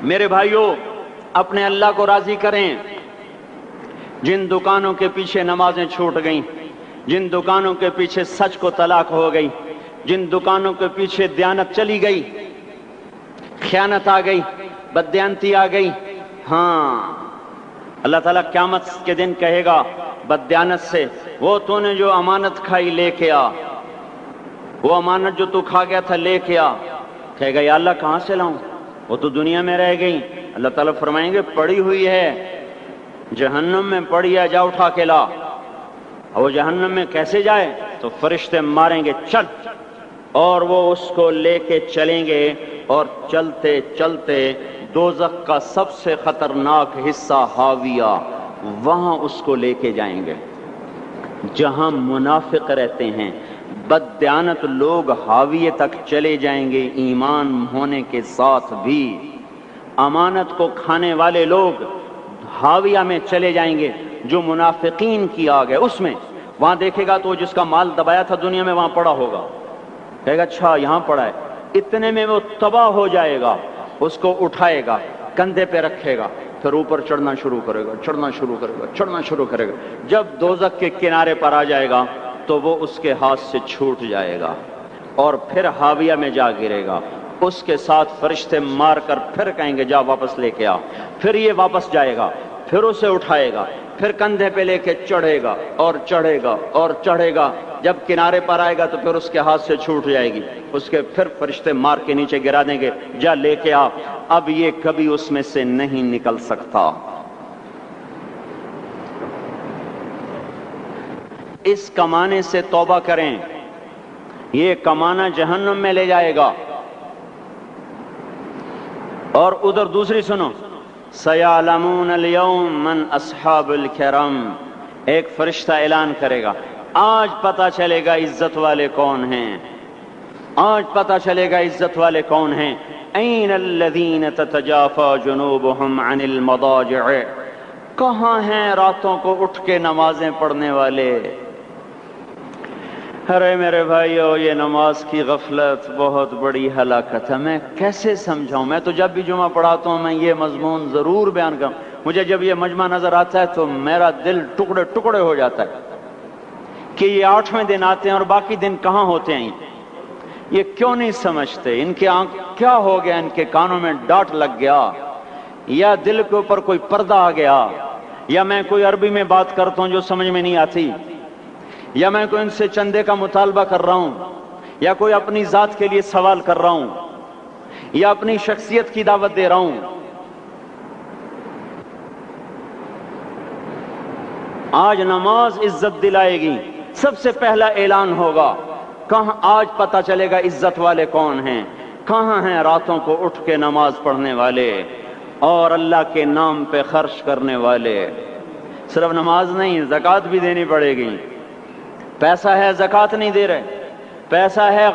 میرے بھائیوں، اپنے اللہ کو راضی کریں۔ جن دکانوں کے پیچھے نمازیں چھوٹ گئیں، جن دکانوں کے پیچھے سچ کو طلاق ہو گئی، جن دکانوں کے پیچھے دیانت چلی گئی، خیانت آ گئی، بددیانتی آ گئی، ہاں اللہ تعالیٰ قیامت کے دن کہے گا بددیانت سے، وہ تو نے جو امانت کھائی لے کے آ، وہ امانت جو تو کھا گیا تھا لے کے آ۔ کہے گا یا اللہ کہاں سے لاؤں، وہ تو دنیا میں رہ گئی۔ اللہ تعالیٰ فرمائیں گے پڑی ہوئی ہے جہنم میں، پڑی ہے، جا اٹھا کے لا۔ اور وہ جہنم میں کیسے جائے؟ تو فرشتے ماریں گے چل، اور وہ اس کو لے کے چلیں گے، اور چلتے چلتے دوزخ کا سب سے خطرناک حصہ حاویہ، وہاں اس کو لے کے جائیں گے جہاں منافق رہتے ہیں۔ بددیانت لوگ حاویے تک چلے جائیں گے ایمان ہونے کے ساتھ بھی، امانت کو کھانے والے لوگ حاویہ میں چلے جائیں گے جو منافقین کی آگ ہے اس میں۔ وہاں دیکھے گا تو جس کا مال دبایا تھا دنیا میں وہاں پڑا ہوگا، کہے گا اچھا یہاں پڑا ہے، اتنے میں وہ تباہ ہو جائے گا، اس کو اٹھائے گا، کندھے پہ رکھے گا، پھر اوپر چڑھنا شروع کرے گا، چڑھنا شروع کرے گا، چڑھنا شروع کرے گا۔ جب دوزخ کے کنارے پر آ جائے گا تو وہ اس کے ہاتھ سے چھوٹ جائے گا اور پھر حاویہ میں جا گرے گا۔ اس کے ساتھ فرشتے مار کر پھر کہیں گے جا واپس لے کے آ، پھر یہ واپس جائے گا، پھر اسے اٹھائے گا، پھر کندھے پہ لے کے چڑھے گا اور چڑھے گا اور چڑھے گا۔ جب کنارے پر آئے گا تو پھر اس کے ہاتھ سے چھوٹ جائے گی، اس کے پھر فرشتے مار کے نیچے گرا دیں گے، جا لے کے آ۔ اب یہ کبھی اس میں سے نہیں نکل سکتا۔ اس کمانے سے توبہ کریں، یہ کمانا جہنم میں لے جائے گا۔ اور ادھر دوسری سنو، سَيَعْلَمُونَ الْيَوْمَ مَنْ أَصْحَابُ الْكِرَامِ، ایک فرشتہ اعلان کرے گا آج پتہ چلے گا عزت والے کون ہیں، آج پتہ چلے گا عزت والے کون ہیں۔ أَيْنَ الَّذِينَ تَتَجَافَى جُنُوبُهُمْ عَنِ الْمَضَاجِعِ، کہاں ہیں راتوں کو اٹھ کے نمازیں پڑھنے والے؟ ارے میرے بھائیو، یہ نماز کی غفلت بہت بڑی ہلاکت ہے۔ میں کیسے سمجھاؤں؟ میں تو جب بھی جمعہ پڑھاتا ہوں میں یہ مضمون ضرور بیان کروں، مجھے جب یہ مجمع نظر آتا ہے تو میرا دل ٹکڑے ٹکڑے ہو جاتا ہے کہ یہ 8ویں دن آتے ہیں اور باقی دن کہاں ہوتے ہیں؟ یہ کیوں نہیں سمجھتے؟ ان کے آنکھ کیا ہو گیا؟ ان کے کانوں میں ڈاٹ لگ گیا، یا دل کے اوپر کوئی پردہ آ گیا، یا میں کوئی عربی میں بات کرتا ہوں جو سمجھ میں نہیں آتی، یا میں کوئی ان سے چندے کا مطالبہ کر رہا ہوں، یا کوئی اپنی ذات کے لیے سوال کر رہا ہوں، یا اپنی شخصیت کی دعوت دے رہا ہوں۔ آج نماز عزت دلائے گی، سب سے پہلا اعلان ہوگا، کہاں آج پتہ چلے گا عزت والے کون ہیں، کہاں ہیں راتوں کو اٹھ کے نماز پڑھنے والے اور اللہ کے نام پہ خرچ کرنے والے۔ صرف نماز نہیں، زکوٰۃ بھی دینی پڑے گی۔ پیسہ ہے زکوٰۃ نہیں دے رہے، پیسہ ہے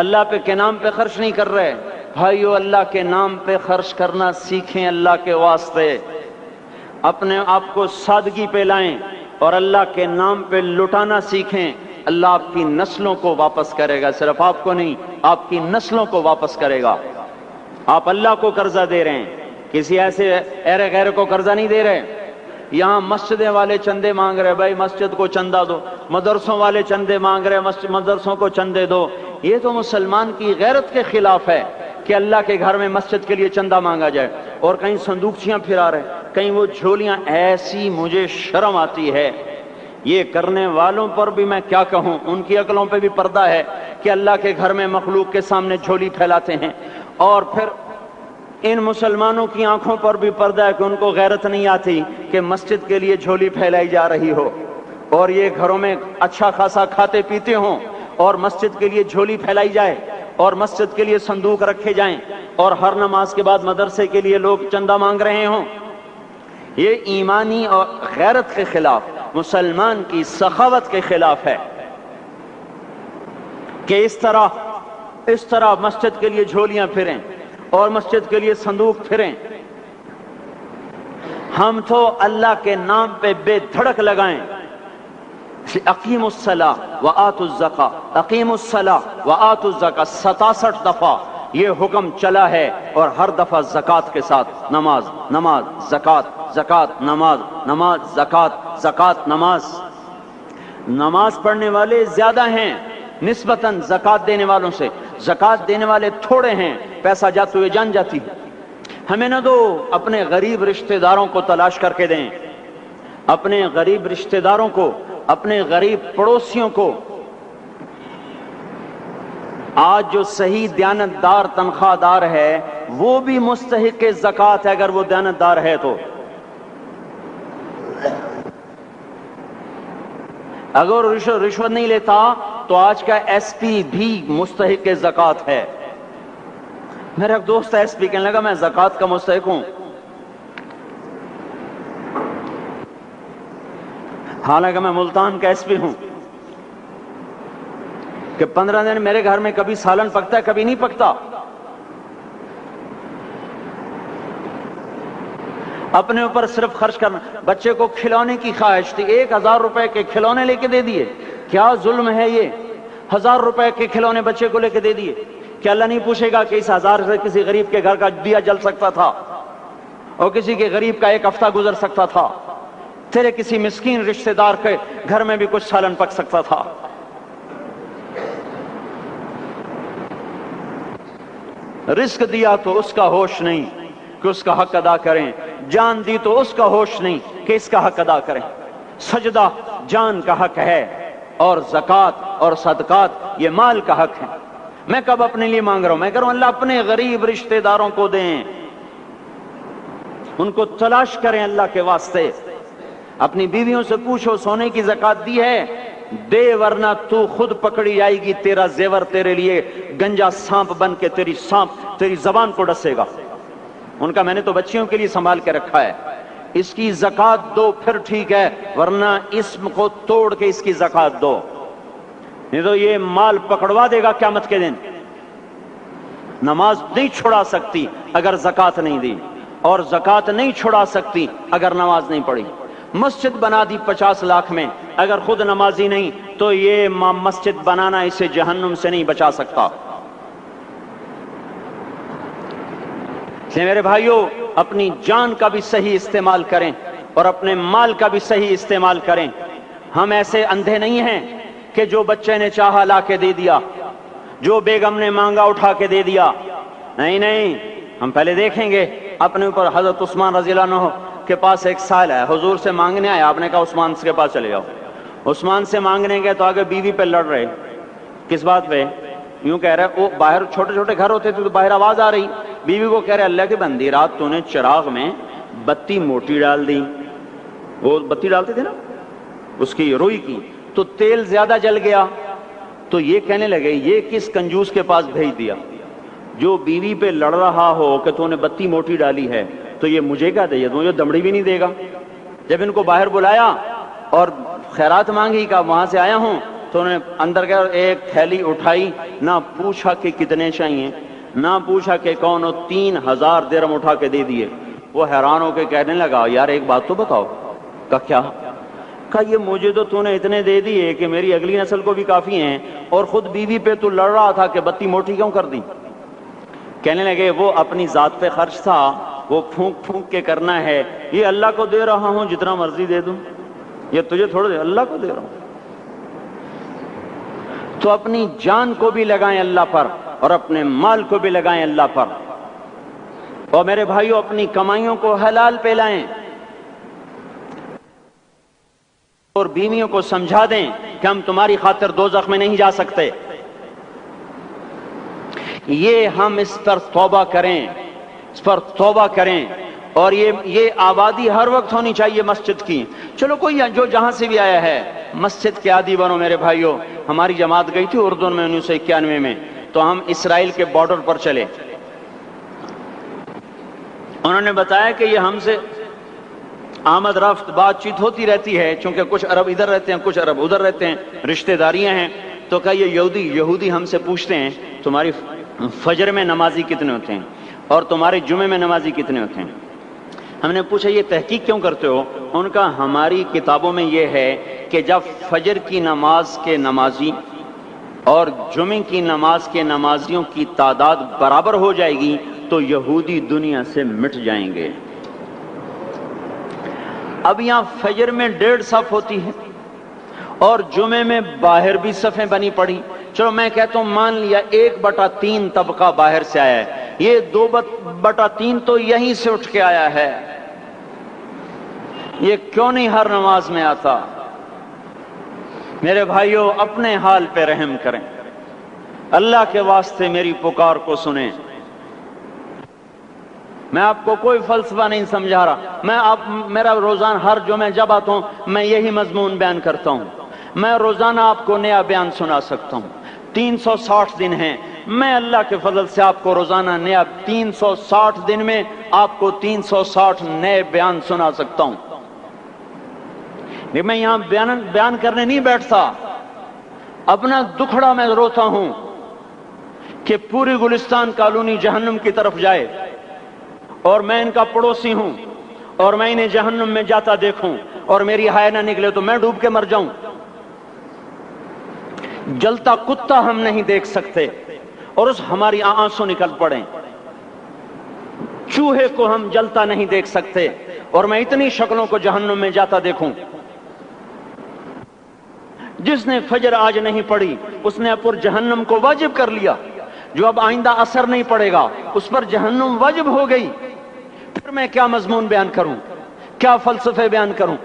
اللہ پہ کے نام پہ خرچ نہیں کر رہے۔ بھائیو، اللہ کے نام پہ خرچ کرنا سیکھیں، اللہ کے واسطے اپنے آپ کو سادگی پہ لائیں اور اللہ کے نام پہ لٹانا سیکھیں۔ اللہ آپ کی نسلوں کو واپس کرے گا، صرف آپ کو نہیں، آپ کی نسلوں کو واپس کرے گا۔ آپ اللہ کو قرضہ دے رہے ہیں، کسی ایسے ایرے غیر کو قرضہ نہیں دے رہے۔ یہاں مسجدیں والے چندے مانگ رہے، بھائی مسجد کو چندہ دو، مدرسوں والے چندے مانگ رہے، مدرسوں کو چندے دو۔ یہ تو مسلمان کی غیرت کے خلاف ہے کہ اللہ کے گھر میں مسجد کے لیے چندہ مانگا جائے، اور کہیں صندوقچیاں پھرا رہے، کہیں وہ جھولیاں۔ ایسی مجھے شرم آتی ہے، یہ کرنے والوں پر بھی میں کیا کہوں، ان کی عقلوں پہ بھی پردہ ہے کہ اللہ کے گھر میں مخلوق کے سامنے جھولی پھیلاتے ہیں، اور پھر ان مسلمانوں کی آنکھوں پر بھی پردہ ہے کہ ان کو غیرت نہیں آتی کہ مسجد کے لیے جھولی پھیلائی جا رہی ہو، اور یہ گھروں میں اچھا خاصا کھاتے پیتے ہوں اور مسجد کے لیے جھولی پھیلائی جائے اور مسجد کے لیے صندوق رکھے جائیں، اور ہر نماز کے بعد مدرسے کے لیے لوگ چندہ مانگ رہے ہوں۔ یہ ایمانی اور غیرت کے خلاف، مسلمان کی سخاوت کے خلاف ہے کہ اس طرح مسجد کے لیے جھولیاں پھریں اور مسجد کے لیے صندوق پھریں۔ ہم تو اللہ کے نام پہ بے دھڑک لگائیں۔ اقیم الصلاۃ وآتوا الزکاۃ، اقیم الصلاۃ وآتوا الزکاۃ 67 دفعہ یہ حکم چلا ہے اور ہر دفعہ زکوٰۃ کے ساتھ نماز نماز زکوٰۃ زکوٰۃ نماز نماز زکوٰۃ زکوٰۃ نماز. نماز پڑھنے والے زیادہ ہیں نسبتاً زکوٰۃ دینے والوں سے، زکوٰۃ دینے والے تھوڑے ہیں، پیسہ جاتے ہوئے جان جاتی ہے. ہمیں نہ دو، اپنے غریب رشتہ داروں کو تلاش کر کے دیں، اپنے غریب رشتہ داروں کو، اپنے غریب پڑوسیوں کو. آج جو صحیح دیانتدار تنخواہ دار ہے وہ بھی مستحق زکوٰۃ ہے اگر وہ دیانتدار ہے تو. اگر رشوت نہیں لیتا تو آج کا ایس پی بھی مستحق زکوٰۃ ہے. میرا ایک دوست ایس پی کہنے لگا میں زکوٰۃ کا مستحق ہوں، حالانکہ میں ملتان کا ایس پی ہوں، کہ 15 دن میرے گھر میں کبھی سالن پکتا ہے کبھی نہیں پکتا. اپنے اوپر صرف خرچ کرنا. بچے کو کھلونے کی خواہش تھی، 1000 روپے کے کھلونے لے کے دے دیے. کیا ظلم ہے یہ؟ 1000 روپے کے کھلونے بچے کو لے کے دے دیے. کہ اللہ نہیں پوچھے گا کہ اس 1000 سے کسی غریب کے گھر کا دیا جل سکتا تھا اور کسی کے غریب کا ایک ہفتہ گزر سکتا تھا، تیرے کسی مسکین رشتہ دار کے گھر میں بھی کچھ سالن پک سکتا تھا. رزق دیا تو اس کا ہوش نہیں کہ اس کا حق ادا کریں، جان دی تو اس کا ہوش نہیں کہ اس کا حق ادا کریں. سجدہ جان کا حق ہے اور زکوٰۃ اور صدقات یہ مال کا حق ہے. میں کب اپنے لیے مانگ رہا ہوں؟ میں کہہ رہا ہوں اللہ اپنے غریب رشتہ داروں کو دیں، ان کو تلاش کریں اللہ کے واسطے. اپنی بیویوں سے پوچھو سونے کی زکوٰۃ دی ہے؟ دے ورنہ تو خود پکڑی جائے گی، تیرا زیور تیرے لیے گنجا سانپ بن کے تیری زبان کو ڈسے گا. ان کا میں نے تو بچیوں کے لیے سنبھال کے رکھا ہے. اس کی زکوٰۃ دو پھر ٹھیک ہے، ورنہ اسم کو توڑ کے اس کی زکوٰۃ دو، نہیں تو یہ مال پکڑوا دے گا قیامت کے دن. نماز نہیں چھڑا سکتی اگر زکوٰۃ نہیں دی، اور زکوٰۃ نہیں چھڑا سکتی اگر نماز نہیں پڑھی. مسجد بنا دی 50 لاکھ میں، اگر خود نمازی نہیں تو یہ مسجد بنانا اسے جہنم سے نہیں بچا سکتا. اس لیے میرے بھائیوں اپنی جان کا بھی صحیح استعمال کریں اور اپنے مال کا بھی صحیح استعمال کریں. ہم ایسے اندھے نہیں ہیں کہ جو بچے نے چاہا لا کے دے دیا، جو بیگم نے مانگا اٹھا کے دے دیا. نہیں نہیں، ہم پہلے دیکھیں گے اپنے اوپر. حضرت عثمان رضی اللہ عنہ کے پاس ایک سائل ہے، حضور سے مانگنے آیا، آپ نے کہا عثمان کے پاس چلے جاؤ. عثمان سے مانگنے گئے تو آگے بیوی پہ لڑ رہے. کس بات پہ؟ یوں کہہ رہے وہ باہر چھوٹے چھوٹے گھر ہوتے تھے تو باہر آواز آ رہی. بیوی کو کہہ رہے اللہ کی بندی رات تو نے چراغ میں بتی موٹی ڈال دی، وہ بتی ڈالتے تھے نا اس کی روئی کی، تو تیل زیادہ جل گیا. تو یہ کہنے لگے یہ کس کنجوس کے پاس بھیج دیا؟ جو بیوی پہ لڑ رہا ہو کہ تو نے بتی موٹی ڈالی ہے تو یہ مجھے کیا دے، مجھے دمڑی بھی نہیں دے گا. جب ان کو باہر بلایا اور خیرات مانگی کہ وہاں سے آیا ہوں، تو انہوں نے اندر گیا اور ایک تھیلی اٹھائی، نہ پوچھا کہ کتنے چاہیے، نہ پوچھا کہ کون ہو، 3000 درہم اٹھا کے دے دیے. وہ حیران ہو کے کہنے لگا یار ایک بات تو بتاؤ. کہا کیا؟ کہا یہ مجھے تو نے اتنے دے دیے کہ میری اگلی نسل کو بھی کافی ہیں، اور خود بیوی پہ تو لڑ رہا تھا کہ بتی موٹی کیوں کر دی. کہنے لگے وہ اپنی ذات پہ خرچ تھا، وہ پھونک پھونک کے کرنا ہے. یہ اللہ کو دے رہا ہوں جتنا مرضی دے دوں، یہ تجھے تھوڑا دے، اللہ کو دے رہا ہوں. تو اپنی جان کو بھی لگائیں اللہ پر اور اپنے مال کو بھی لگائیں اللہ پر. اور میرے بھائیوں اپنی کمائیوں کو حلال پہ لائیں اور بیویوں کو سمجھا دیں کہ ہم تمہاری خاطر دوزخ میں نہیں جا سکتے. یہ ہم اس پر توبہ کریں، اس پر توبہ کریں. اور یہ آبادی ہر وقت ہونی چاہیے مسجد کی. چلو کوئی جو جہاں سے بھی آیا ہے مسجد کے عادی بنو میرے بھائیوں. ہماری جماعت گئی تھی اردن میں 1991 میں، تو ہم اسرائیل کے بارڈر پر چلے. انہوں نے بتایا کہ یہ ہم سے آمد رفت بات چیت ہوتی رہتی ہے، چونکہ کچھ عرب ادھر رہتے ہیں کچھ عرب ادھر رہتے ہیں، رشتہ داریاں ہیں. تو کہا یہ یہودی ہم سے پوچھتے ہیں تمہاری فجر میں نمازی کتنے ہوتے ہیں اور تمہارے جمعے میں نمازی کتنے ہوتے ہیں. ہم نے پوچھا یہ تحقیق کیوں کرتے ہو؟ ان کا ہماری کتابوں میں یہ ہے کہ جب فجر کی نماز کے نمازی اور جمعے کی نماز کے نمازیوں کی تعداد برابر ہو جائے گی تو یہودی دنیا سے مٹ جائیں گے۔ اب یہاں فجر میں 1.5 صف ہوتی ہے اور جمعے میں باہر بھی صفیں بنی پڑی، چلو میں کہتا ہوں مان لیا 1/3 طبقہ باہر سے آیا ہے، یہ 2/3 تو یہیں سے اٹھ کے آیا ہے، یہ کیوں نہیں ہر نماز میں آتا؟ میرے بھائیوں اپنے حال پہ رحم کریں، اللہ کے واسطے میری پکار کو سنیں۔ میں آپ کو کوئی فلسفہ نہیں سمجھا رہا، میرا روزانہ ہر جمعہ جب آتا ہوں میں یہی مضمون بیان کرتا ہوں، میں روزانہ آپ کو نیا بیان سنا سکتا ہوں۔ 360 دن ہیں، میں اللہ کے فضل سے آپ کو روزانہ نیا 360 دن میں آپ کو 360 نئے بیان سنا سکتا ہوں۔ میں یہاں بیان کرنے نہیں بیٹھتا، اپنا دکھڑا میں روتا ہوں کہ پوری گلستان کالونی جہنم کی طرف جائے اور میں ان کا پڑوسی ہوں اور میں انہیں جہنم میں جاتا دیکھوں اور میری ہائے نہ نکلے تو میں ڈوب کے مر جاؤں۔ جلتا کتا ہم نہیں دیکھ سکتے اور اس ہماری آنسو نکل پڑیں، چوہے کو ہم جلتا نہیں دیکھ سکتے اور میں اتنی شکلوں کو جہنم میں جاتا دیکھوں۔ جس نے فجر آج نہیں پڑھی اس نے پر جہنم کو واجب کر لیا، جو اب آئندہ اثر نہیں پڑے گا اس پر جہنم واجب ہو گئی، پھر میں کیا مضمون بیان کروں، کیا فلسفے بیان کروں؟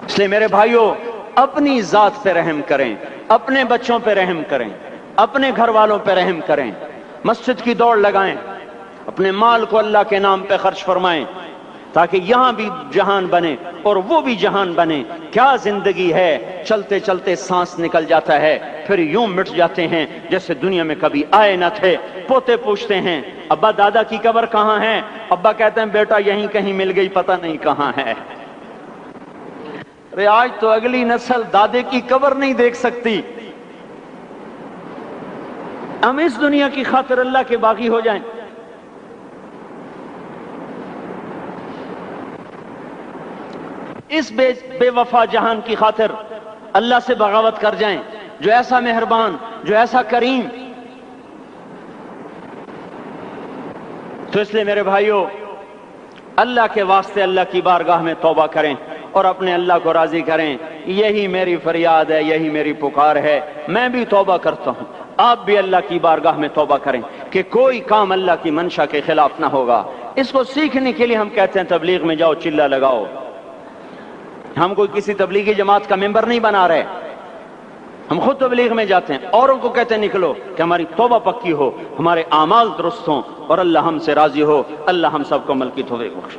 اس لیے میرے بھائیوں اپنی ذات پہ رحم کریں، اپنے بچوں پہ رحم کریں، اپنے گھر والوں پہ رحم کریں، مسجد کی دوڑ لگائیں، اپنے مال کو اللہ کے نام پہ خرچ فرمائیں تاکہ یہاں بھی جہان بنے اور وہ بھی جہان بنے۔ کیا زندگی ہے، چلتے چلتے سانس نکل جاتا ہے پھر یوں مٹ جاتے ہیں جیسے دنیا میں کبھی آئے نہ تھے۔ پوتے پوچھتے ہیں ابا دادا کی قبر کہاں ہے؟ ابا کہتے ہیں بیٹا یہیں کہیں مل گئی، پتہ نہیں کہاں ہے۔ ارے آج تو اگلی نسل دادے کی قبر نہیں دیکھ سکتی، ہم اس دنیا کی خاطر اللہ کے باغی ہو جائیں۔ اس بے وفا جہان کی خاطر اللہ سے بغاوت کر جائیں جو ایسا مہربان، جو ایسا کریم۔ تو اس لیے میرے بھائیوں اللہ کے واسطے اللہ کی بارگاہ میں توبہ کریں اور اپنے اللہ کو راضی کریں، یہی میری فریاد ہے، یہی میری پکار ہے۔ میں بھی توبہ کرتا ہوں، آپ بھی اللہ کی بارگاہ میں توبہ کریں کہ کوئی کام اللہ کی منشا کے خلاف نہ ہوگا۔ اس کو سیکھنے کے لیے ہم کہتے ہیں تبلیغ میں جاؤ چلہ لگاؤ، ہم کوئی کسی تبلیغی جماعت کا ممبر نہیں بنا رہے، ہم خود تبلیغ میں جاتے ہیں، اوروں کو کہتے ہیں نکلو کہ ہماری توبہ پکی ہو، ہمارے اعمال درست ہوں اور اللہ ہم سے راضی ہو۔ اللہ ہم سب کو عمل کی توفیق بخشے۔